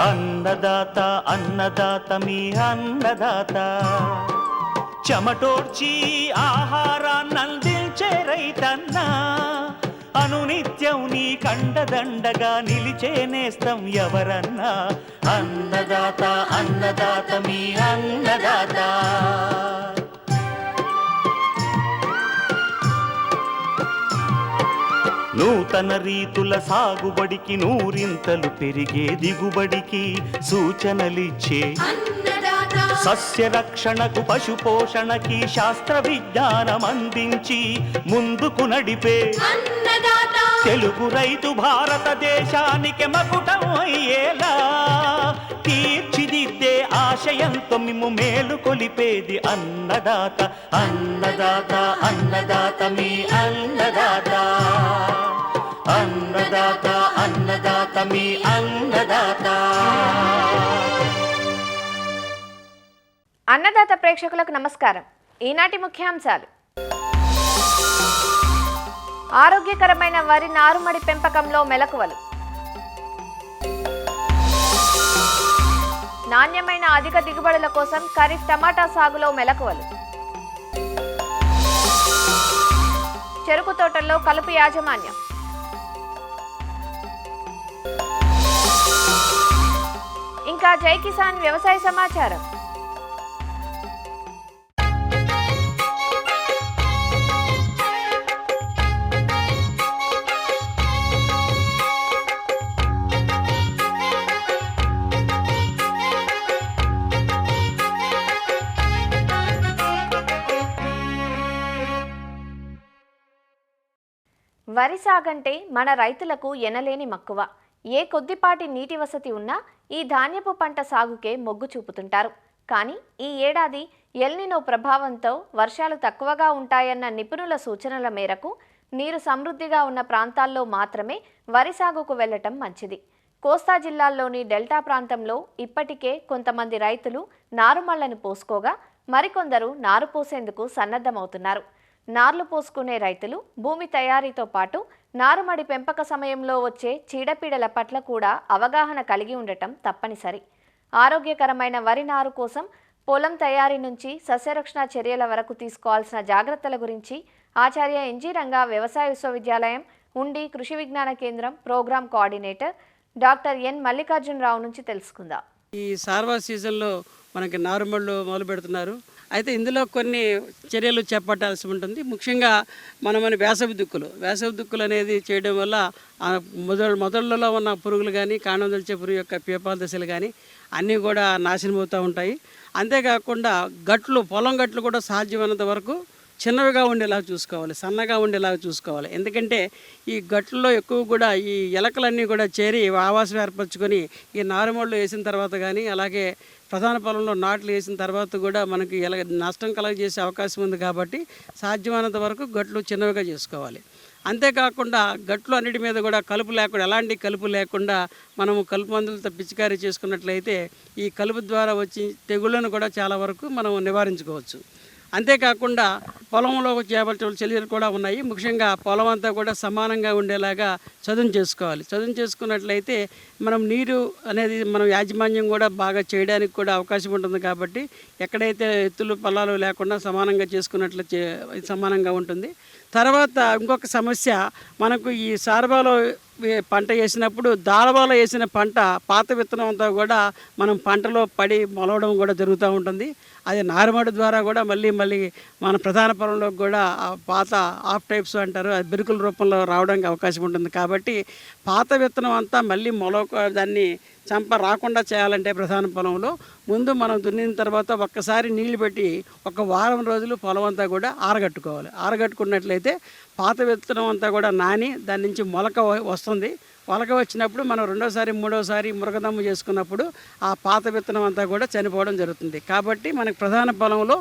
అన్నదాత అన్నదాత మీ అన్నదాత చెమటోడ్చి ఆహారాన్నందించే రైతన్నా అనునిత్యం నీ కండదండగా నిలిచే నేస్తం ఎవరన్నా అన్నదాత అన్నదాత మీ అన్నదాత నూతన రీతుల సాగుబడికి నూరింతలు పెరిగే దిగుబడికి సూచనలిచ్చే సస్య రక్షణకు పశు పోషణకి శాస్త్ర విజ్ఞానం అందించి ముందుకు నడిపే తెలుగు రైతు భారతదేశానికి మకుటం అయ్యేలా తీర్చిదిద్దే ఆశయంతో మిమ్ము మేలు కొలిపేది అన్నదాత అన్నదాత అన్నదాత మీ అన్నదాత అన్నదాత అన్నదాత మీ అన్నదాత. అన్నదాత ప్రేక్షకులకు నమస్కారం. ఈనాటి ముఖ్యాంశాలు: ఆరోగ్యకరమైన వరి నారుమడి పెంపకంలో మెలకువలు, నాణ్యమైన అధిక దిగుబడుల కోసం ఖరీఫ్ టమాటా సాగులో మెలకువలు, చెరుకు తోటల్లో కలుపు యాజమాన్యం, ఇంకా జై కిసాన్ వ్యవసాయ సమాచారం. వరి సాగంటే మన రైతులకు ఎనలేని మక్కువ. ఏ కొద్దిపాటి నీటి వసతి ఉన్నా ఈ ధాన్యపు పంట సాగుకే మొగ్గు చూపుతుంటారు. కానీ ఈ ఏడాది ఎల్నినో ప్రభావంతో వర్షాలు తక్కువగా ఉంటాయన్న నిపుణుల సూచనల మేరకు నీరు సమృద్ధిగా ఉన్న ప్రాంతాల్లో మాత్రమే వరి సాగుకు వెళ్లటం మంచిది. కోస్తా జిల్లాల్లోని డెల్టా ప్రాంతంలో ఇప్పటికే కొంతమంది రైతులు నారుమళ్లను పోసుకోగా మరికొందరు నారు పోసేందుకు సన్నద్ధమవుతున్నారు. నార్లు పోసుకునే రైతులు భూమి తయారీతో పాటు నారుమడి పెంపక సమయంలో వచ్చే చీడపీడల పట్ల కూడా అవగాహన కలిగి ఉండటం తప్పనిసరి. ఆరోగ్యకరమైన వరి నారు కోసం పొలం తయారీ నుంచి సస్యరక్షణ చర్యల వరకు తీసుకోవాల్సిన జాగ్రత్తల గురించి ఆచార్య ఎన్జీ రంగా వ్యవసాయ విశ్వవిద్యాలయం ఉండి Krishi Vigyan Kendra programme coordinator doctor N Mallikarjunarao నుంచి తెలుసుకుందాం. ఈ సార్వా సీజన్లో మనకి నారుమళ్ళు మొదలు పెడుతున్నారు. అయితే ఇందులో కొన్ని చర్యలు చేపట్టాల్సి ఉంటుంది. ముఖ్యంగా మన వేసవి దుక్కులు అనేది చేయడం వల్ల మొదళ్ళలో ఉన్న పురుగులు కానీ కాండం దొలిచే పురుగు యొక్క పీపాల దశలు కానీ అన్నీ కూడా నాశనం అవుతూ ఉంటాయి. అంతేకాకుండా పొలం గట్లు కూడా సాధ్యమైనంత వరకు చిన్నవిగా ఉండేలా చూసుకోవాలి, సన్నగా ఉండేలా చూసుకోవాలి. ఎందుకంటే ఈ గట్లలో ఎక్కువ కూడా ఈ ఎలకలన్నీ కూడా చేరి ఆవాసం ఏర్పరచుకొని ఈ నారుమళ్ళు వేసిన తర్వాత కానీ అలాగే ప్రధాన పొలంలో నాట్లు వేసిన తర్వాత కూడా మనకి నష్టం కలగజేసే అవకాశం ఉంది. కాబట్టి సాధ్యమైనంత వరకు గట్లు చిన్నవిగా చేసుకోవాలి. అంతేకాకుండా గట్లు అన్నిటి మీద కూడా కలుపు లేకుండా ఎలాంటి కలుపు లేకుండా మనము కలుపు మందులతో పిచికారీ చేసుకున్నట్లయితే ఈ కలుపు ద్వారా వచ్చి తెగుళ్ళను కూడా చాలా వరకు మనం నివారించుకోవచ్చు. అంతేకాకుండా పొలంలో చేపట్టిన చర్యలు కూడా ఉన్నాయి. ముఖ్యంగా పొలం అంతా కూడా సమానంగా ఉండేలాగా చదును చేసుకోవాలి. చదును చేసుకున్నట్లయితే మనం నీరు అనేది మనం యాజమాన్యం కూడా బాగా చేయడానికి కూడా అవకాశం ఉంటుంది. కాబట్టి ఎక్కడైతే ఎత్తులు పల్లాలు లేకుండా సమానంగా చేసుకున్నట్లయితే సమానంగా ఉంటుంది. తర్వాత ఇంకొక సమస్య, మనకు ఈ సార్వాలో పంట వేసినప్పుడు దాళవాలో వేసిన పంట పాత విత్తనం అంతా కూడా మనం పంటలో పడి మొలవడం కూడా జరుగుతూ ఉంటుంది. అది నారుమడి ద్వారా కూడా మళ్ళీ మన ప్రధాన పొలంలో కూడా పాత ఆఫ్ టైప్స్ అంటారు, అది బెరుకుల రూపంలో రావడానికి అవకాశం ఉంటుంది. కాబట్టి పాత విత్తనం అంతా మళ్ళీ దాన్ని చంప రాకుండా చేయాలంటే ప్రధాన పొలంలో ముందు మనం దున్నిన తర్వాత ఒక్కసారి నీళ్లు పెట్టి ఒక వారం రోజులు పొలం అంతా కూడా ఆరగట్టుకోవాలి. ఆరగట్టుకున్నట్లయితే పాత విత్తనం అంతా కూడా నాని దాని నుంచి మొలక వస్తుంది. మొలక వచ్చినప్పుడు మనం రెండోసారి మూడోసారి మురగదమ్ము చేసుకున్నప్పుడు ఆ పాత విత్తనం అంతా కూడా చనిపోవడం జరుగుతుంది. కాబట్టి మనకు ప్రధాన పొలంలో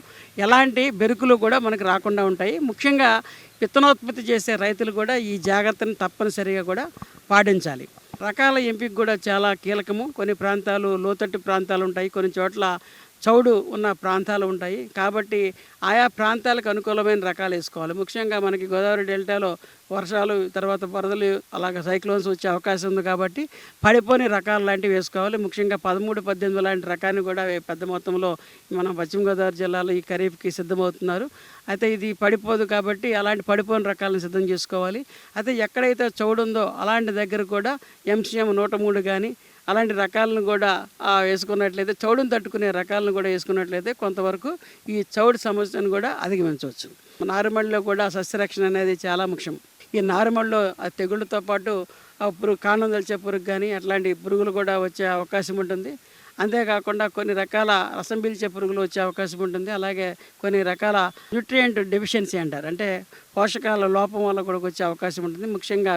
ఎలాంటి బెరుకులు కూడా మనకు రాకుండా ఉంటాయి. ముఖ్యంగా విత్తనోత్పత్తి చేసే రైతులు కూడా ఈ జాగ్రత్తను తప్పనిసరిగా కూడా పాటించాలి. రకాల ఎంపిక కూడా చాలా కీలకము. కొన్ని ప్రాంతాలు లోతట్టు ప్రాంతాలు ఉంటాయి, కొన్ని చోట్ల చౌడు ఉన్న ప్రాంతాలు ఉంటాయి. కాబట్టి ఆయా ప్రాంతాలకు అనుకూలమైన రకాలు వేసుకోవాలి. ముఖ్యంగా మనకి గోదావరి డెల్టాలో వర్షాలు, తర్వాత వరదలు, అలాగే సైక్లోన్స్ వచ్చే అవకాశం ఉంది. కాబట్టి పడిపోని రకాలు లాంటివి వేసుకోవాలి. ముఖ్యంగా 13, 18 లాంటి రకాన్ని కూడా పెద్ద మొత్తంలో మనం పశ్చిమ గోదావరి జిల్లాలో ఈ ఖరీఫ్కి సిద్ధమవుతున్నారు. అయితే ఇది పడిపోదు కాబట్టి అలాంటి పడిపోని రకాలను సిద్ధం చేసుకోవాలి. అయితే ఎక్కడైతే చౌడు ఉందో అలాంటి దగ్గర కూడా MCM 103 కానీ అలాంటి రకాలను కూడా వేసుకున్నట్లయితే, చౌడును తట్టుకునే రకాలను కూడా వేసుకున్నట్లయితే కొంతవరకు ఈ చౌడు సమస్యను కూడా అధిగమించవచ్చు. నారుమడిలో కూడా సస్యరక్షణ అనేది చాలా ముఖ్యం. ఈ నారుమడిలో ఆ తెగుళ్ళతో పాటు కాండం దల్చే పురుగు కానీ అట్లాంటి పురుగులు కూడా వచ్చే అవకాశం ఉంటుంది. అంతేకాకుండా కొన్ని రకాల రసం పీల్చే పురుగులు వచ్చే అవకాశం ఉంటుంది. అలాగే కొన్ని రకాల న్యూట్రియంట్ డెఫిషియన్సీ అంటారు, అంటే పోషకాల లోపం వల్ల కూడా వచ్చే అవకాశం ఉంటుంది. ముఖ్యంగా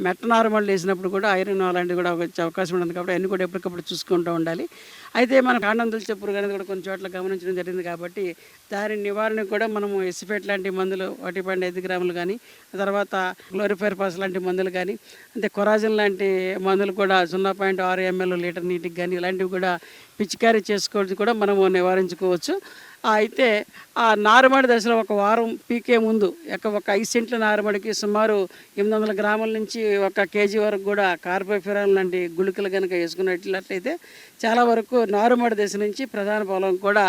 మెట్ట నారుమళ్ళు వేసినప్పుడు కూడా ఐరన్ అలాంటివి కూడా వచ్చే అవకాశం ఉంటుంది. కాబట్టి అన్నీ కూడా ఎప్పటికప్పుడు చూసుకుంటూ ఉండాలి. అయితే మన కాండం దల్చే పురుగు అనేది కూడా కొన్ని చోట్ల గమనించడం జరిగింది. కాబట్టి దాని నివారణకు కూడా మనము ఎసిఫేట్ లాంటి మందులు 1.5 గ్రాములు కానీ, తర్వాత క్లోరిఫైర్పాస్ లాంటి మందులు కానీ, అంటే కొరాజిన్ లాంటి మందులు కూడా 0.6 ml లీటర్ నీటికి కానీ ఇలాంటివి కూడా పిచికారీ చేసుకోవచ్చు, కూడా మనము నివారించుకోవచ్చు. అయితే ఆ నారుమడి దశలో ఒక వారం పీకే ముందు ఒక 5 సెంట్ల నారుమడికి సుమారు 800 గ్రాముల నుంచి 1 కేజీ వరకు కూడా కార్బోఫిరాన్ లాంటి గుళికలు కనుక వేసుకున్నట్లయితే చాలా వరకు నారుమడి దశ నుంచి ప్రధాన పొలం కూడా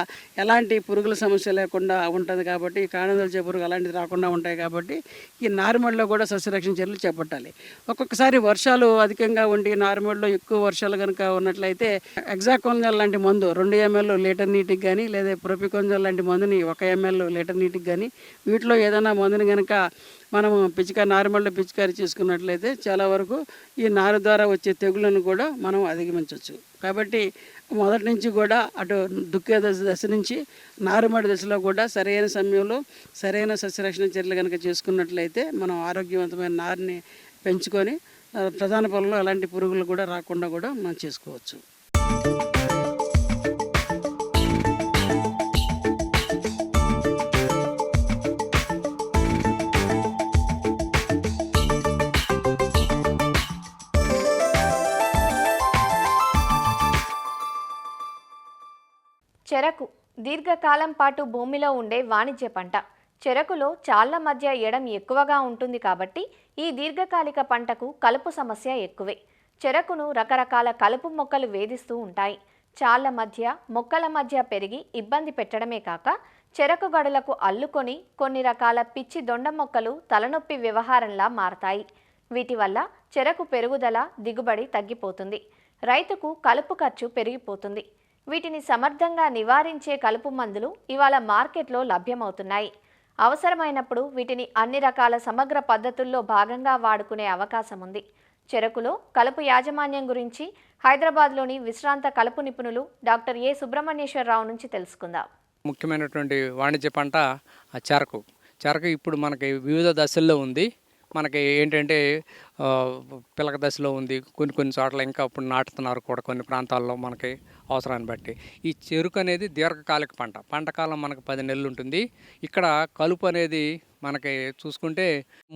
ఎలాంటి పురుగుల సమస్య లేకుండా ఉంటుంది. కాబట్టి కాండం దల్చే పురుగు అలాంటిది రాకుండా ఉంటాయి. కాబట్టి ఈ నారుమడిలో కూడా సస్యరక్షణ చర్యలు చేపట్టాలి. ఒక్కొక్కసారి వర్షాలు అధికంగా ఉండి నారుమడిలో ఎక్కువ వర్షాలు కనుక ఉన్నట్లయితే ఎగ్జాకోన్జాల్ లాంటి మందు 2 ml లీటర్ నీటికి కానీ, లేదా ప్రొపికోన్జాల్ లాంటి మందుని 1 ml లీటర్ నీటికి కానీ, వీటిలో ఏదైనా మందుని కనుక మనము నారుమడిలో పిచికారీ చేసుకున్నట్లయితే చాలా వరకు ఈ నారు ద్వారా వచ్చే తెగుళ్ళను కూడా మనం అధిగమించవచ్చు. కాబట్టి మొదటి నుంచి కూడా అటు దుక్కే దశ నుంచి నారుమడి దశలో కూడా సరైన సమయంలో సరైన సస్యరక్షణ చర్యలు కనుక చేసుకున్నట్లయితే మనం ఆరోగ్యవంతమైన నారుని పెంచుకొని ప్రధాన పొలంలో ఎలాంటి పురుగులు కూడా రాకుండా కూడా మనం చేసుకోవచ్చు. చెరకు దీర్ఘకాలం పాటు భూమిలో ఉండే వాణిజ్య పంట. చెరకులో చాళ్ల మధ్య ఎడం ఎక్కువగా ఉంటుంది కాబట్టి ఈ దీర్ఘకాలిక పంటకు కలుపు సమస్య ఎక్కువే. చెరకును రకరకాల కలుపు మొక్కలు వేధిస్తూ ఉంటాయి. చాళ్ల మధ్య, మొక్కల మధ్య పెరిగి ఇబ్బంది పెట్టడమే కాక చెరకు గడులకు అల్లుకొని కొన్ని రకాల పిచ్చి దొండ మొక్కలు తలనొప్పి వ్యవహారంలా మారతాయి. వీటి వల్ల చెరకు పెరుగుదల, దిగుబడి తగ్గిపోతుంది. రైతుకు కలుపు ఖర్చు పెరిగిపోతుంది. వీటిని సమర్థంగా నివారించే కలుపు మందులు ఇవాళ మార్కెట్లో లభ్యమవుతున్నాయి. అవసరమైనప్పుడు వీటిని అన్ని రకాల సమగ్ర పద్ధతుల్లో భాగంగా వాడుకునే అవకాశం ఉంది. చెరకులో కలుపు యాజమాన్యం గురించి హైదరాబాద్లోని విశ్రాంత కలుపు నిపుణులు డాక్టర్ ఏ సుబ్రహ్మణ్యేశ్వరరావు నుంచి తెలుసుకుందాం. ముఖ్యమైనటువంటి వాణిజ్య పంట చెరకు. చెరకు ఇప్పుడు మనకి వివిధ దశల్లో ఉంది. మనకి ఏంటంటే పిలక దశలో ఉంది, కొన్ని చోట్ల ఇంకా ఇప్పుడు నాటుతున్నారు కూడా కొన్ని ప్రాంతాల్లో మనకి అవసరాన్ని బట్టి. ఈ చెరుకు అనేది దీర్ఘకాలిక పంట కాలం మనకు 10 నెలలు ఉంటుంది. ఇక్కడ కలుపు అనేది మనకి చూసుకుంటే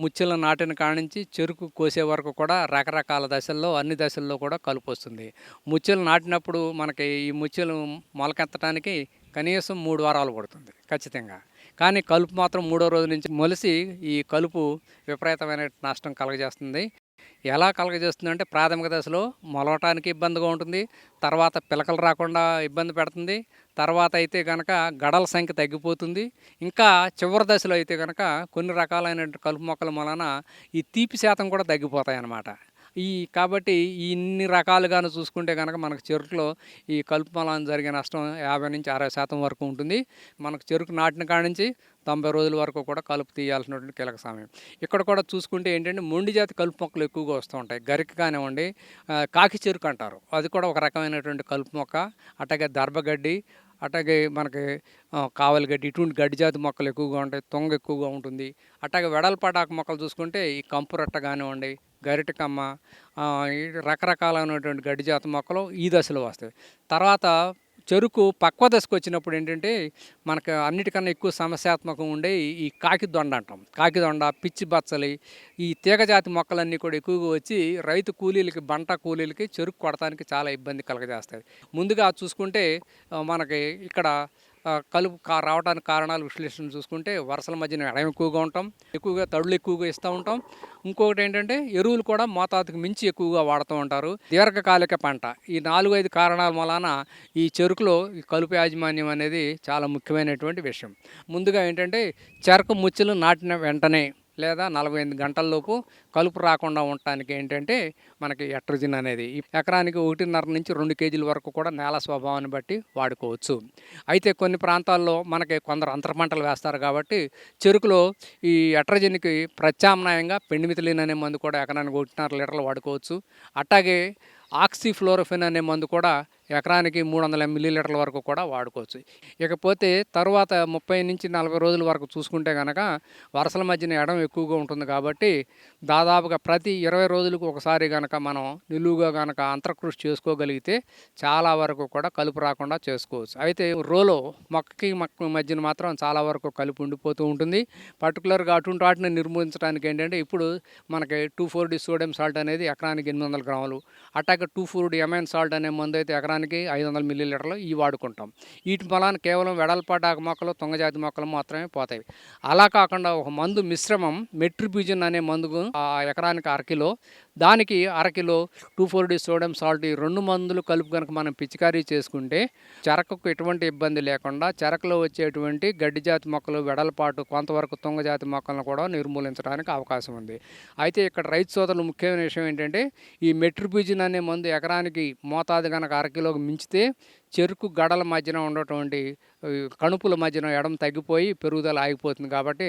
ముచ్చెల నాటిన కాడ నుంచి చెరుకు కోసే వరకు కూడా రకరకాల దశల్లో, అన్ని దశల్లో కూడా కలుపు వస్తుంది. ముచ్చెలు నాటినప్పుడు మనకి ఈ ముచ్చెలు మొలకెత్తడానికి కనీసం 3 వారాలు పడుతుంది ఖచ్చితంగా. కానీ కలుపు మాత్రం 3వ రోజు నుంచి మొలిసి ఈ కలుపు విపరీతమైన నష్టం కలగజేస్తుంది. ఎలా కలగజేస్తుంది అంటే ప్రాథమిక దశలో మొలవటానికి ఇబ్బందిగా ఉంటుంది, తర్వాత పిలకలు రాకుండా ఇబ్బంది పెడుతుంది, తర్వాత అయితే కనుక గడల సంఖ్య తగ్గిపోతుంది. ఇంకా చివరి దశలో అయితే కనుక కొన్ని రకాలైన కలుపు మొక్కల వలన ఈ తీపి శాతం కూడా తగ్గిపోతాయి అన్నమాట. కాబట్టి ఇన్ని రకాలుగాను చూసుకుంటే కనుక మనకు చెరుకులో ఈ కలుపు వలన జరిగే నష్టం 50 నుంచి 60% వరకు ఉంటుంది. మనకు చెరుకు నాటిన కాడ నుంచి 90 రోజుల వరకు కూడా కలుపు తీయాల్సినటువంటి కీలక సమయం. ఇక్కడ కూడా చూసుకుంటే ఏంటంటే మొండి జాతి కలుపు మొక్కలు ఎక్కువగా వస్తూ ఉంటాయి. గరిక కానివ్వండి, కాకి చెరుకు అంటారు, అది కూడా ఒక రకమైనటువంటి కలుపు మొక్క. అట్లాగే దర్భగడ్డి, అట్లాగే మనకి కావలి గడ్డి, ఇటువంటి గడ్డి జాతి మొక్కలు ఎక్కువగా ఉంటాయి. తొంగ ఎక్కువగా ఉంటుంది. అట్లాగే వెడల్పాటాకు మొక్కలు చూసుకుంటే ఈ కంపురట్ట కానివ్వండి, గరిటకమ్మ, రకరకాలైనటువంటి గడ్డి జాతి మొక్కలు ఈ దశలో వస్తాయి. తర్వాత చెరుకు పక్వ దశకు వచ్చినప్పుడు ఏంటంటే మనకు అన్నిటికన్నా ఎక్కువ సమస్యాత్మకం ఉండే ఈ కాకిదొండ అంటాం. కాకిదొండ, పిచ్చి బచ్చలి, ఈ తీగజాతి మొక్కలన్నీ కూడా ఎక్కువగా వచ్చి రైతు కూలీలకి, బంట కూలీలకి చెరుకు కొడటానికి చాలా ఇబ్బంది కలగజేస్తాయి. ముందుగా చూసుకుంటే మనకి ఇక్కడ కలుపు రావడానికి కారణాలు విశ్లేషణ చూసుకుంటే వరుసల మధ్యన ఎడం ఎక్కువగా ఉంటాం, ఎక్కువగా తడులు ఎక్కువగా ఇస్తూ ఉంటాం. ఇంకొకటి ఏంటంటే ఎరువులు కూడా మోతాదుకు మించి ఎక్కువగా వాడుతూ ఉంటారు. దీర్ఘకాలిక పంట, ఈ 4-5 కారణాల వలన ఈ చెరుకులో ఈ కలుపు యాజమాన్యం అనేది చాలా ముఖ్యమైనటువంటి విషయం. ముందుగా ఏంటంటే చెరకు ముచ్చులు నాటిన వెంటనే లేదా 48 గంటల్లోపు కలుపు రాకుండా ఉండటానికి ఏంటంటే మనకి ఎట్రజిన్ అనేది ఎకరానికి 1.5 నుంచి 2 కేజీల వరకు కూడా నేల స్వభావాన్ని బట్టి వాడుకోవచ్చు. అయితే కొన్ని ప్రాంతాల్లో మనకి కొందరు అంతర పంటలు వేస్తారు కాబట్టి చెరుకులో ఈ ఎట్రజిన్కి ప్రత్యామ్నాయంగా పెండిమిథిలిన్ అనే మందు కూడా ఎకరానికి 1.5 లీటర్లు వాడుకోవచ్చు. అట్లాగే ఆక్సిఫ్లోరోఫిన్ అనే మందు కూడా ఎకరానికి 300 మిల్లీలీటర్ల వరకు కూడా వాడుకోవచ్చు. ఇకపోతే తర్వాత 30 నుంచి 40 రోజుల వరకు చూసుకుంటే కనుక వరుసల మధ్యన ఎడం ఎక్కువగా ఉంటుంది కాబట్టి దాదాపుగా ప్రతి 20 రోజులకు ఒకసారి కనుక మనం నిలువుగా కనుక అంతర్కృషి చేసుకోగలిగితే చాలా వరకు కూడా కలుపు రాకుండా చేసుకోవచ్చు. అయితే రోలో మొక్కకి మొక్క మధ్యన మాత్రం చాలా వరకు కలుపు ఉండిపోతూ ఉంటుంది. పర్టికులర్గా అటువంటి వాటిని నిర్మూలించడానికి ఏంటంటే ఇప్పుడు మనకి 2,4-D సోడియం సాల్ట్ అనేది ఎకరానికి 800 గ్రాములు, అట్లాగే 2,4-D ఎమైన్ సాల్ట్ అనే మందు అయితే ఎకరానికి 500 మిల్లీలీటర్లు ఇవి వాడుకుంటాం. వీటి వలన కేవలం వెడల్పాటి ఆకు మొక్కలు, తొంగజాతి మొక్కలు మాత్రమే పోతాయి. అలా కాకుండా ఒక మందు మిశ్రమం మెట్రిబ్యూజన్ అనే మందుకు ఎకరానికి 1/2 కిలో, దానికి 1/2 కిలో 2,4-D సోడియం సాల్ట్, ఈ 2 మందులు కలుపు కనుక మనం పిచికారీ చేసుకుంటే చెరకుకు ఎటువంటి ఇబ్బంది లేకుండా చెరకులో వచ్చేటువంటి గడ్డి జాతి మొక్కలు, వెడల్పాటు కొంతవరకు తొంగజాతి మొక్కలను కూడా నిర్మూలించడానికి అవకాశం ఉంది. అయితే ఇక్కడ రైతు సోదరులు ముఖ్యమైన విషయం ఏంటంటే ఈ మెట్రిబ్యూజన్ అనే మందు ఎకరానికి మోతాదు కనుక 1/2 కిలోకి మించితే చెరుకు గడల మధ్యన ఉన్నటువంటి కణుపుల మధ్యన ఎడం తగ్గిపోయి పెరుగుదల ఆగిపోతుంది. కాబట్టి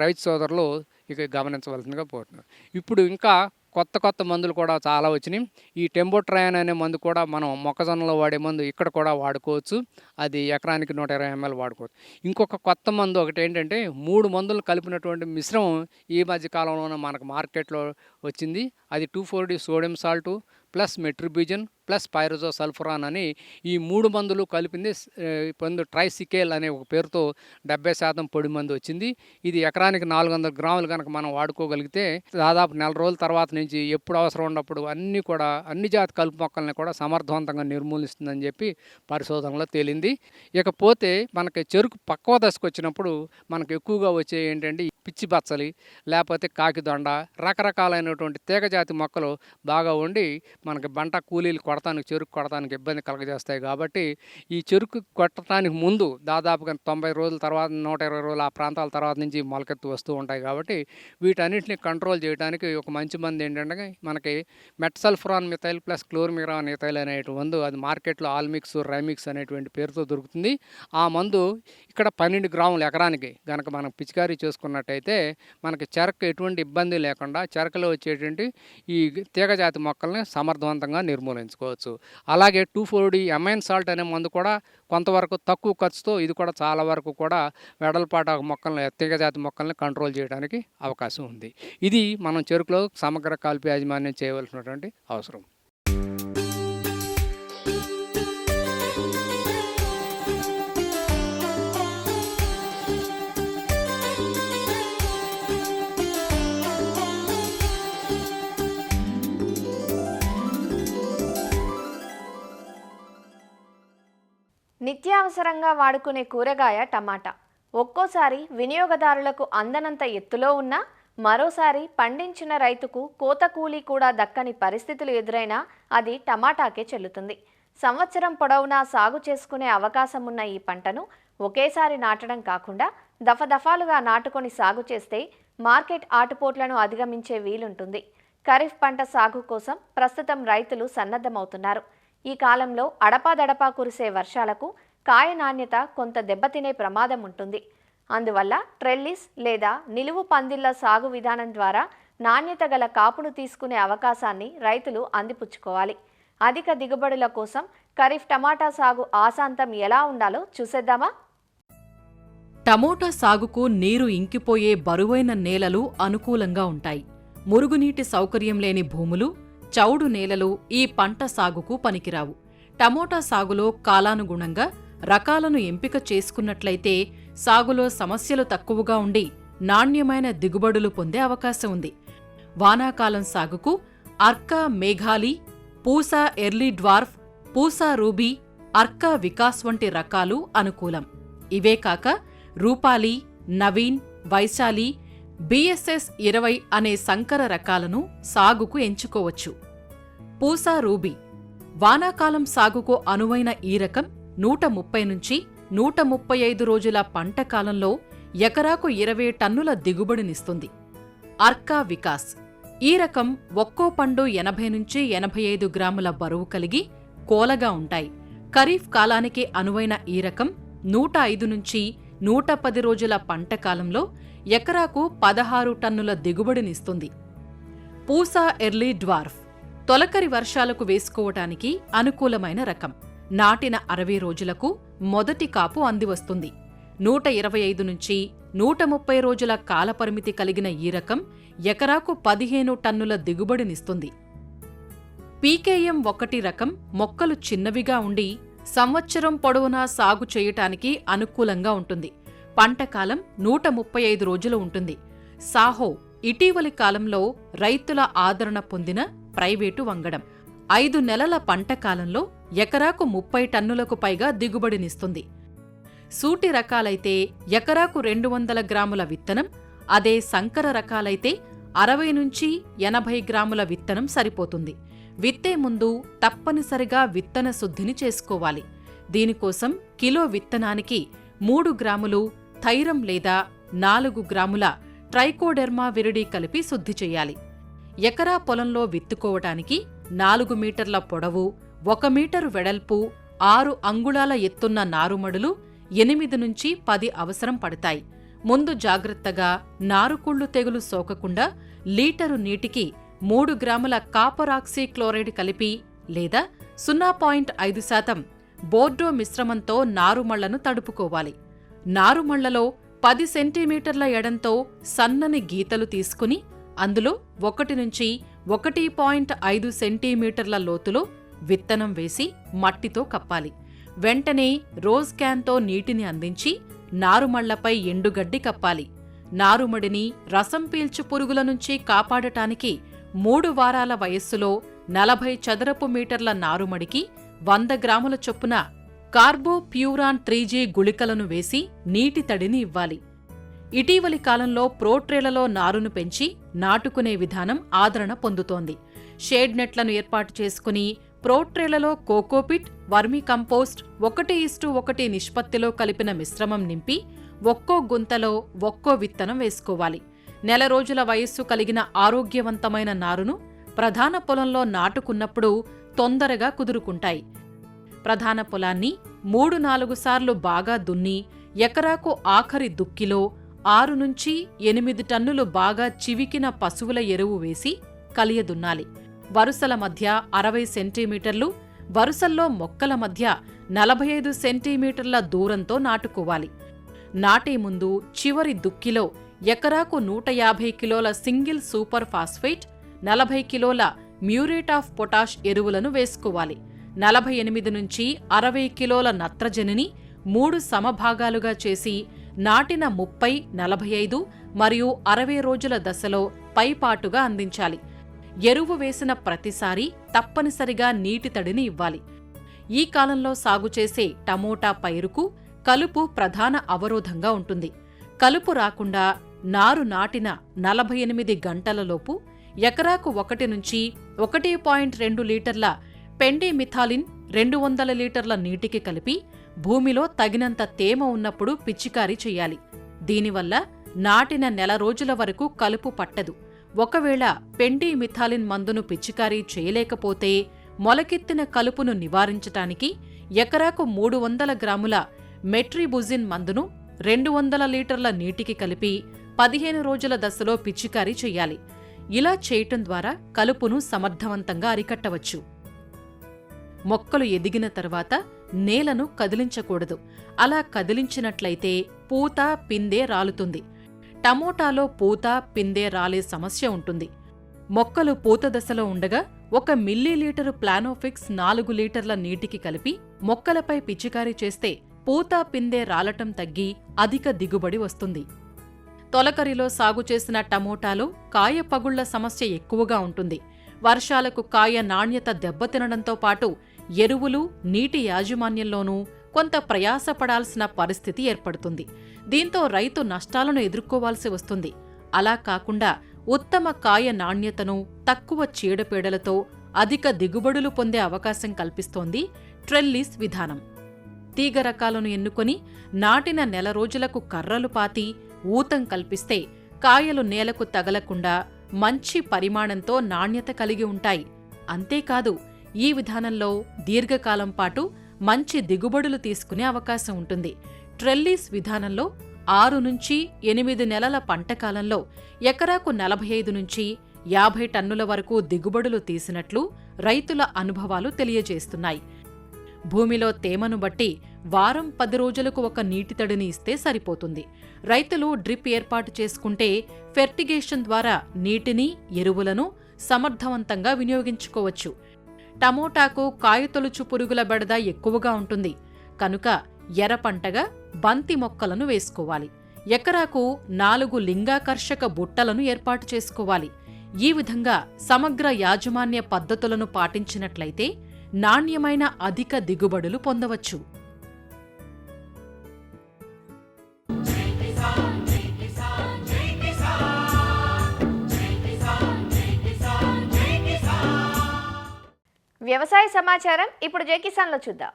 రైతు సోదరులు ఇక గమనించవలసిందిగా పోతున్నారు. ఇప్పుడు ఇంకా కొత్త మందులు కూడా చాలా వచ్చినాయి. ఈ టెంబోట్రయాన్ అనే మందు కూడా మనం మొక్కజొన్నలో వాడే మందు ఇక్కడ కూడా వాడుకోవచ్చు. అది ఎకరానికి 120 ml వాడుకోవచ్చు. ఇంకొక కొత్త మందు ఒకటి ఏంటంటే 3 మందులు కలిపినటువంటి మిశ్రమం ఈ మధ్య కాలంలోనే మనకు మార్కెట్లో వచ్చింది. అది 2,4-D sodium salt plus metribuzin plus pyrazosulfuron అని ఈ 3 మందులు కలిపింది మందు ట్రైసికేల్ అనే ఒక పేరుతో 70% పొడి మందు వచ్చింది. ఇది ఎకరానికి 400 గ్రాములు కనుక మనం వాడుకోగలిగితే దాదాపు 4 రోజుల తర్వాత నుంచి ఎప్పుడు అవసరం ఉన్నప్పుడు అన్ని జాతి కలుపు మొక్కల్ని కూడా సమర్థవంతంగా నిర్మూలిస్తుందని చెప్పి పరిశోధనలో తేలింది. ఇకపోతే మనకి చెరుకు పక్వ దశకు వచ్చినప్పుడు మనకు ఎక్కువగా వచ్చే ఏంటంటే పిచ్చి బచ్చలి, లేకపోతే కాకిదొండ, రకరకాలైనటువంటి తీగజాతి మొక్కలు బాగా ఉండి మనకి బంట కూలీలు చెరుకు కొడటానికి ఇబ్బంది కలగజేస్తాయి. కాబట్టి ఈ చెరుకు కొట్టడానికి ముందు దాదాపుగా 90 రోజుల తర్వాత 120 రోజులు ఆ ప్రాంతాల తర్వాత నుంచి మొలకెత్తు వస్తూ ఉంటాయి. కాబట్టి వీటన్నిటిని కంట్రోల్ చేయడానికి ఒక మంచి మందు ఏంటంటే మనకి మెట్సల్ఫరాన్ మిథైల్ ప్లస్ క్లోర్మిరాన్ మిథైల్ అనేటువంటి మందు, అది మార్కెట్లో ఆల్మిక్స్, రైమిక్స్ అనేటువంటి పేరుతో దొరుకుతుంది. ఆ మందు ఇక్కడ 12 గ్రాములు ఎకరానికి కనుక మనం పిచికారీ చేసుకున్నట్టయితే మనకి చెరకు ఎటువంటి ఇబ్బంది లేకుండా చెరకులో వచ్చేటువంటి ఈ తీగజాతి మొక్కల్ని సమర్థవంతంగా నిర్మూలించుకోవచ్చు. అలాగే 2,4-D ఎమైన్ సాల్ట్ అనే మందు కూడా కొంతవరకు తక్కువ ఖర్చుతో ఇది కూడా చాలా వరకు కూడా వెడల్పాటు మొక్కల్ని, తీగజాతి మొక్కల్ని కంట్రోల్ చేయడానికి అవకాశం ఉంది. ఇది మనం చెరుకులో సమగ్ర కలుపు యాజమాన్యం చేయవలసినటువంటి అవసరం. నిత్యావసరంగా వాడుకునే కూరగాయ టమాటా ఒక్కోసారి వినియోగదారులకు అందనంత ఎత్తులో ఉన్నా మరోసారి పండించిన రైతుకు కోత కూలీ కూడా దక్కని పరిస్థితులు ఎదురైనా అది టమాటాకే చెల్లుతుంది. సంవత్సరం పొడవునా సాగు చేసుకునే అవకాశం ఉన్న ఈ పంటను ఒకేసారి నాటడం కాకుండా దఫదఫాలుగా నాటుకొని సాగు చేస్తే మార్కెట్ ఆటుపోట్లను అధిగమించే వీలుంటుంది. ఖరీఫ్ పంట సాగు కోసం ప్రస్తుతం రైతులు సన్నద్ధమవుతున్నారు. ఈ కాలంలో అడపాదడపా కురిసే వర్షాలకు కాయ నాణ్యత కొంత దెబ్బతినే ప్రమాదం ఉంటుంది. అందువల్ల ట్రెల్లిస్ లేదా నిలువు పందిళ్ల సాగు విధానం ద్వారా నాణ్యత గల కాపును తీసుకునే అవకాశాన్ని రైతులు అందిపుచ్చుకోవాలి. అధిక దిగుబడుల కోసం ఖరీఫ్ టమాటా సాగు ఆసాంతం ఎలా ఉండాలో చూసేద్దామా? టమోటా సాగుకు నీరు ఇంకిపోయే బరువైన నేలలు అనుకూలంగా ఉంటాయి. మురుగునీటి సౌకర్యం లేని భూములు, చౌడు నేలలు ఈ పంట సాగుకు పనికిరావు. టమోటా సాగులో కాలానుగుణంగా రకాలను ఎంపిక చేసుకున్నట్లయితే సాగులో సమస్యలు తక్కువగా ఉండి నాణ్యమైన దిగుబడులు పొందే అవకాశం ఉంది. వానాకాలం సాగుకు Arka Meghali, Pusa early dwarf, Pusa Ruby, Arka Vikas వంటి రకాలు అనుకూలం. ఇవే కాక రూపాలి, నవీన్, వైశాలి, బిఎస్ఎస్ 20 అనే సంకర రకాలను సాగుకు ఎంచుకోవచ్చు. పూసా రూబీ వానాకాలం సాగుకు అనువైన ఈ రకం 130 నుంచి 135 రోజుల పంట కాలంలో ఎకరాకు 20 టన్నుల దిగుబడినిస్తుంది. అర్కా వికాస్ ఈ రకం ఒక్కో పండు 80 నుంచి 85 గ్రాముల బరువు కలిగి కోలగా ఉంటాయి. ఖరీఫ్ కాలానికి అనువైన ఈ రకం 105 నుంచి 110 రోజుల పంట కాలంలో ఎకరాకు 16 టన్నుల దిగుబడినిస్తుంది. పూసా ఎర్లీ డ్వార్ఫ్ తొలకరి వర్షాలకు వేసుకోవటానికి అనుకూలమైన రకం. నాటిన 60 రోజులకు మొదటి కాపు అందివస్తుంది. 125 నుంచి 130 రోజుల కాలపరిమితి కలిగిన ఈ రకం ఎకరాకు 15 టన్నుల దిగుబడినిస్తుంది. పీకేఎం 1 రకం మొక్కలు చిన్నవిగా ఉండి సంవత్సరం పొడవునా సాగు చేయటానికి అనుకూలంగా ఉంటుంది. పంటకాలం 135 రోజులు ఉంటుంది. సాహో ఇటీవలి కాలంలో రైతుల ఆదరణ పొందిన ప్రైవేటు వంగడం. 5 నెలల పంట కాలంలో ఎకరాకు 30 టన్నులకు పైగా దిగుబడినిస్తుంది. సూటి రకాలైతే ఎకరాకు 200 గ్రాముల విత్తనం, అదే సంకర రకాలైతే 60 నుంచి 80 గ్రాముల విత్తనం సరిపోతుంది. విత్తే ముందు తప్పనిసరిగా విత్తన శుద్ధిని చేసుకోవాలి. దీనికోసం కిలో విత్తనానికి 3 గ్రాములు థైరం లేదా 4 గ్రాముల ట్రైకోడెర్మా విరిడి కలిపి శుద్ధి చెయ్యాలి. ఎకరా పొలంలో విత్తుకోవటానికి 4 మీటర్ల పొడవు, 1 మీటరు వెడల్పు, 6 అంగుళాల ఎత్తున్న నారుమడులు 8 నుంచి 10 అవసరం పడతాయి. ముందు జాగ్రత్తగా నారుకుళ్ళు తెగులు సోకకుండా లీటరు నీటికి 3 గ్రాముల కాపర్ ఆక్సీ క్లోరైడ్ కలిపి లేదా 0.5% బోర్డో మిశ్రమంతో నారుమళ్లను తడుపుకోవాలి. నారుమళ్లలో 10 సెంటీమీటర్ల ఎడంతో సన్నని గీతలు తీసుకుని అందులో 1 నుంచి 1.5 సెంటీమీటర్ల లోతులో విత్తనం వేసి మట్టితో కప్పాలి. వెంటనే రోజ్ క్యాన్తో నీటిని అందించి నారుమళ్లపై ఎండుగడ్డి కప్పాలి. నారుమడిని రసం పీల్చు పురుగుల నుంచి కాపాడటానికి 3 వారాల వయస్సులో 40 చదరపు మీటర్ల నారుమడికి 100 గ్రాముల చొప్పున కార్బోప్యూరాన్ 3G గుళికలను వేసి నీటి తడిని ఇవ్వాలి. ఇటీవలి కాలంలో ప్రోట్రేలలో నారును పెంచి నాటుకునే విధానం ఆదరణ పొందుతోంది. షేడ్ నెట్లను ఏర్పాటు చేసుకుని ప్రోట్రేలలో కోకోపిట్, వర్మీ కంపోస్ట్ 1:1 నిష్పత్తిలో కలిపిన మిశ్రమం నింపి ఒక్కో గుంతలో ఒక్కో విత్తనం వేసుకోవాలి. నెల రోజుల వయస్సు కలిగిన ఆరోగ్యవంతమైన నారును ప్రధాన పొలంలో నాటుకున్నప్పుడు తొందరగా కుదురుకుంటాయి. ప్రధాన పొలాన్ని 3-4 సార్లు బాగా దున్ని ఎకరాకు ఆఖరి దుక్కిలో 6 నుంచి 8 టన్నులు బాగా చివికిన పశువుల ఎరువు వేసి కలియదున్నాలి. వరుసల మధ్య 60 సెంటీమీటర్లు, వరుసల్లో మొక్కల మధ్య 45 సెంటీమీటర్ల దూరంతో నాటుకోవాలి. నాటే ముందు చివరి దుక్కిలో ఎకరాకు 150 కిలోల సింగిల్ సూపర్ ఫాస్ఫేట్, 40 కిలోల మ్యూరేట్ ఆఫ్ పొటాష్ ఎరువులను వేసుకోవాలి. 48 నుంచి 60 కిలోల నత్రజనిని 3 సమభాగాలుగా చేసి నాటిన 30, 45 మరియు 60 రోజుల దశలో పైపాటుగా అందించాలి. ఎరువు వేసిన ప్రతిసారి తప్పనిసరిగా నీటి తడిని ఇవ్వాలి. ఈ కాలంలో సాగు చేసే టమోటా పైరుకు కలుపు ప్రధాన అవరోధంగా ఉంటుంది. కలుపు రాకుండా నారు నాటిన 48 గంటలలోపు ఎకరాకు 1 నుంచి 1.2 లీటర్ల పెండిమిథాలిన్ 200 లీటర్ల నీటికి కలిపి భూమిలో తగినంత తేమ ఉన్నప్పుడు పిచికారీ చెయ్యాలి. దీనివల్ల నాటిన నెల రోజుల వరకు కలుపు పట్టదు. ఒకవేళ పెండిమిథాలిన్ మందును పిచికారీ చేయలేకపోతే మొలకెత్తిన కలుపును నివారించటానికి ఎకరాకు 300 గ్రాముల మెట్రిబుజిన్ మందును 200 లీటర్ల నీటికి కలిపి 15 రోజుల దశలో పిచికారీ చెయ్యాలి. ఇలా చేయటం ద్వారా కలుపును సమర్థవంతంగా అరికట్టవచ్చు. మొక్కలు ఎదిగిన తర్వాత నేలను కదిలించకూడదు. అలా కదిలించినట్లయితే పూత, పిందె రాలుతుంది. టమోటాలో పూత, పిందె రాలే సమస్య ఉంటుంది. మొక్కలు పూత దశలో ఉండగా 1 మిల్లీలీటరు ప్లానోఫిక్స్ 4 లీటర్ల నీటికి కలిపి మొక్కలపై పిచికారీ చేస్తే పూత పిందె రాలటం తగ్గి అధిక దిగుబడి వస్తుంది. తొలకరిలో సాగు చేసిన టమోటాలో కాయ పగుళ్ల సమస్య ఎక్కువగా ఉంటుంది. వర్షాలకు కాయ నాణ్యత దెబ్బతినడంతో పాటు ఎరువులు, నీటి యాజమాన్యంలోనూ కొంత ప్రయాసపడాల్సిన పరిస్థితి ఏర్పడుతుంది. దీంతో రైతు నష్టాలను ఎదుర్కోవాల్సి వస్తుంది. అలా కాకుండా ఉత్తమ కాయ నాణ్యతను తక్కువ చీడపీడలతో అధిక దిగుబడులు పొందే అవకాశం కల్పిస్తోంది ట్రెల్లిస్ విధానం. తీగ రకాలను ఎన్నుకొని నాటిన నెల రోజులకు కర్రలు పాతి ఊతం కల్పిస్తే కాయలు నేలకు తగలకుండా మంచి పరిమాణంతో నాణ్యత కలిగి ఉంటాయి. అంతేకాదు, ఈ విధానంలో దీర్ఘకాలం పాటు మంచి దిగుబడులు తీసుకునే అవకాశం ఉంటుంది. ట్రెల్లిస్ విధానంలో 6 నుంచి 8 నెలల పంటకాలంలో ఎకరాకు 45 నుంచి 50 టన్నుల వరకు దిగుబడులు తీసినట్లు రైతుల అనుభవాలు తెలియజేస్తున్నాయి. భూమిలో తేమను బట్టి వారం 10 రోజులకు ఒక నీటి తడిని ఇస్తే సరిపోతుంది. రైతులు డ్రిప్ ఏర్పాటు చేసుకుంటే ఫెర్టిగేషన్ ద్వారా నీటిని, ఎరువులను సమర్థవంతంగా వినియోగించుకోవచ్చు. టమోటాకు కాయతొలుచు పురుగుల బెడద ఎక్కువగా ఉంటుంది కనుక ఎర్ర పంటగా బంతి మొక్కలను వేసుకోవాలి. ఎకరాకు 4 లింగాకర్షక బుట్టలను ఏర్పాటు చేసుకోవాలి. ఈ విధంగా సమగ్ర యాజమాన్య పద్ధతులను పాటించినట్లయితే నాణ్యమైన అధిక దిగుబడులు పొందవచ్చు. వ్యవసాయ సమాచారం ఇప్పుడు జై కిసాన్లో చూద్దాం.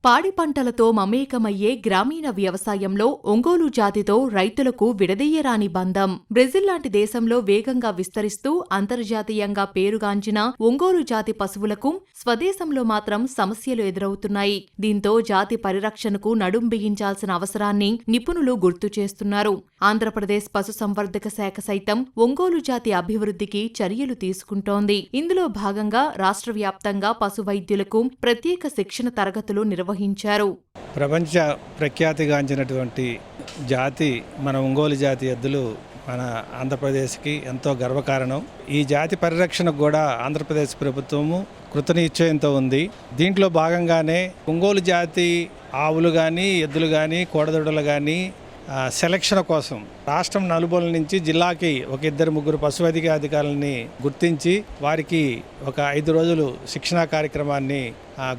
పాడి పంటలతో మమేకమయ్యే గ్రామీణ వ్యవసాయంలో ఒంగోలు జాతితో రైతులకు విడదీయరాని బంధం. బ్రెజిల్ లాంటి దేశంలో వేగంగా విస్తరిస్తూ అంతర్జాతీయంగా పేరుగాంచిన ఒంగోలు జాతి పశువులకు స్వదేశంలో మాత్రం సమస్యలు ఎదురవుతున్నాయి. దీంతో జాతి పరిరక్షణకు నడుం బిగించాల్సిన అవసరాన్ని నిపుణులు గుర్తు చేస్తున్నారు. ఆంధ్రప్రదేశ్ పశుసంవర్ధక శాఖ సైతం ఒంగోలు జాతి అభివృద్ధికి చర్యలు తీసుకుంటోంది. ఇందులో భాగంగా రాష్ట్ర వ్యాప్తంగా పశు వైద్యులకు ప్రత్యేక శిక్షణ తరగతులు నిర్వహించారు. ప్రపంచ ప్రఖ్యాతిగాంచినటువంటి జాతి మన ఒంగోలు జాతి ఎద్దులు మన ఆంధ్రప్రదేశ్కి ఎంతో గర్వకారణం. ఈ జాతి పరిరక్షణకు కూడా ఆంధ్రప్రదేశ్ ప్రభుత్వము కృతనిశ్చయంతో ఉంది. దీంట్లో భాగంగానే ఒంగోలు జాతి ఆవులు కానీ, ఎద్దులు కానీ, కోడదొడలు కానీ సెలక్షన్ కోసం రాష్ట్రం నలుమూల నుంచి జిల్లాకి ఒక 2-3 పశువైద్య అధికారులని గుర్తించి వారికి ఒక 5 రోజులు శిక్షణా కార్యక్రమాన్ని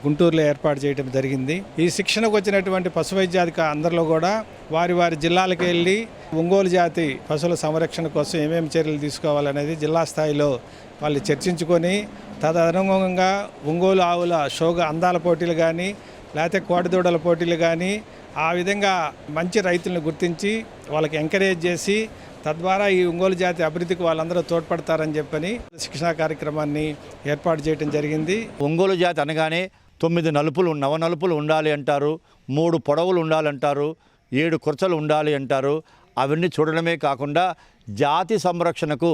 గుంటూరులో ఏర్పాటు చేయడం జరిగింది. ఈ శిక్షణకు వచ్చినటువంటి పశువైద్యాధికారులు అందరిలో కూడా వారి వారి జిల్లాలకు వెళ్ళి ఒంగోలు జాతి పశువుల సంరక్షణ కోసం ఏమేమి చర్యలు తీసుకోవాలనేది జిల్లా స్థాయిలో వాళ్ళు చర్చించుకొని తదనుగుణంగా ఒంగోలు ఆవుల షోగా అందాల పోటీలు కానీ, లేకపోతే కోడిదూడల పోటీలు కానీ ఆ విధంగా మంచి రైతులను గుర్తించి వాళ్ళకి ఎంకరేజ్ చేసి తద్వారా ఈ ఒంగోలు జాతి అభివృద్ధికి వాళ్ళందరూ తోడ్పడతారని చెప్పని శిక్షణా కార్యక్రమాన్ని ఏర్పాటు చేయడం జరిగింది. ఒంగోలు జాతి అనగానే 9 నలుపులు నవనలుపులు ఉండాలి అంటారు, 3 పొడవులు ఉండాలంటారు, 7 కుర్చలు ఉండాలి అంటారు. అవన్నీ చూడడమే కాకుండా జాతి సంరక్షణకు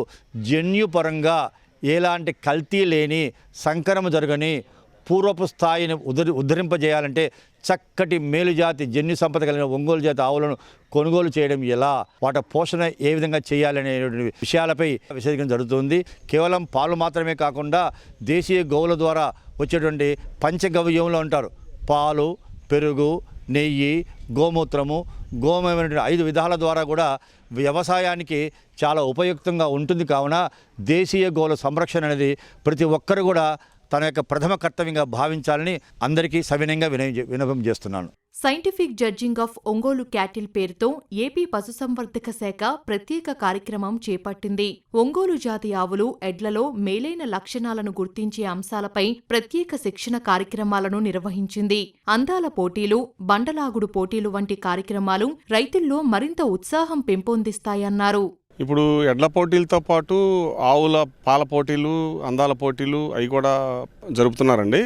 జన్యుపరంగా ఎలాంటి కల్తీ లేని, సంకరము జరగని పూర్వపు స్థాయిని ఉద్ధరింపజేయాలంటే చక్కటి మేలుజాతి జన్యు సంపద కలిగిన ఒంగోలు జాతి ఆవులను కొనుగోలు చేయడం ఎలా, వాటి పోషణ ఏ విధంగా చేయాలనే విషయాలపై విశేషంగా జరుగుతుంది. కేవలం పాలు మాత్రమే కాకుండా దేశీయ గోవుల ద్వారా వచ్చేటువంటి పంచగవ్యంలో ఉంటారు. పాలు, పెరుగు, నెయ్యి, గోమూత్రము, గోమయమైనటువంటి 5 విధాల ద్వారా కూడా వ్యవసాయానికి చాలా ఉపయుక్తంగా ఉంటుంది. కావున దేశీయ గోవుల సంరక్షణ అనేది ప్రతి ఒక్కరు కూడా తన యొక్క ప్రథమ కర్తవ్యంగా భావించాలని అందరికీ సవినయంగా విన్నపం చేస్తున్నాను. Scientific judging of Ongole cattle పేరుతో ఏపీ పశుసంవర్ధక శాఖ ప్రత్యేక కార్యక్రమం చేపట్టింది. ఒంగోలు జాతి ఆవులు, ఎడ్లలో మేలైన లక్షణాలను గుర్తించే అంశాలపై ప్రత్యేక శిక్షణ కార్యక్రమాలను నిర్వహించింది. అందాల పోటీలు, బండలాగుడు పోటీలు వంటి కార్యక్రమాలు రైతుల్లో మరింత ఉత్సాహం పెంపొందిస్తాయన్నారు. ఇప్పుడు ఎడ్ల పోటీలతో పాటు ఆవుల పాల పోటీలు, అందాల పోటీలు అవి కూడా జరుపుతున్నారండి.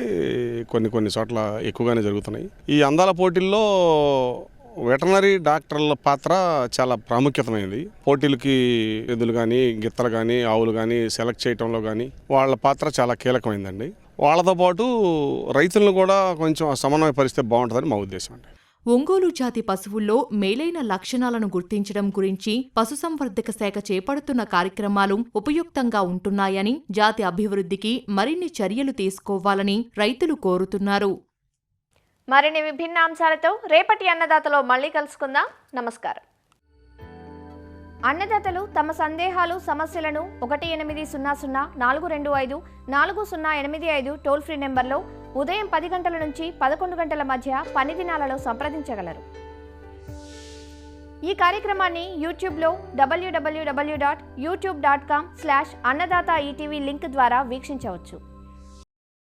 కొన్ని చోట్ల ఎక్కువగానే జరుగుతున్నాయి. ఈ అందాల పోటీల్లో వెటర్నరీ డాక్టర్ల పాత్ర చాలా ప్రాముఖ్యతమైనది. పోటీలకి ఎద్దులు కానీ, గిత్తలు కానీ, ఆవులు కానీ సెలెక్ట్ చేయడంలో కానీ వాళ్ళ పాత్ర చాలా కీలకమైందండి. వాళ్ళతో పాటు రైతులను కూడా కొంచెం సమన్వయ పరిస్థితి బాగుంటుందని మా ఉద్దేశం అండి. ఒంగోలు జాతి పశువుల్లో మేలైన లక్షణాలను గుర్తించడం గురించి పశుసంవర్ధక శాఖ చేపడుతున్న కార్యక్రమాలు ఉపయుక్తంగా ఉంటున్నాయని, జాతి అభివృద్ధికి మరిన్ని చర్యలు తీసుకోవాలని రైతులు కోరుతున్నారు. మరిన్ని విభిన్న అంశాలతో రేపటి అన్నదాతలో మళ్ళీ కలుసుకుందాం. నమస్కారం. అన్నదాతలు తమ సందేహాలు, సమస్యలను 1800-425-4085 టోల్ ఫ్రీ నెంబర్లో ఉదయం 10 గంటల నుంచి 11 గంటల మధ్య పని దినాలలో సంప్రదించగలరు. ఈ కార్యక్రమాన్ని యూట్యూబ్లో www.youtube.com/annadaata ETV లింక్ ద్వారా వీక్షించవచ్చు.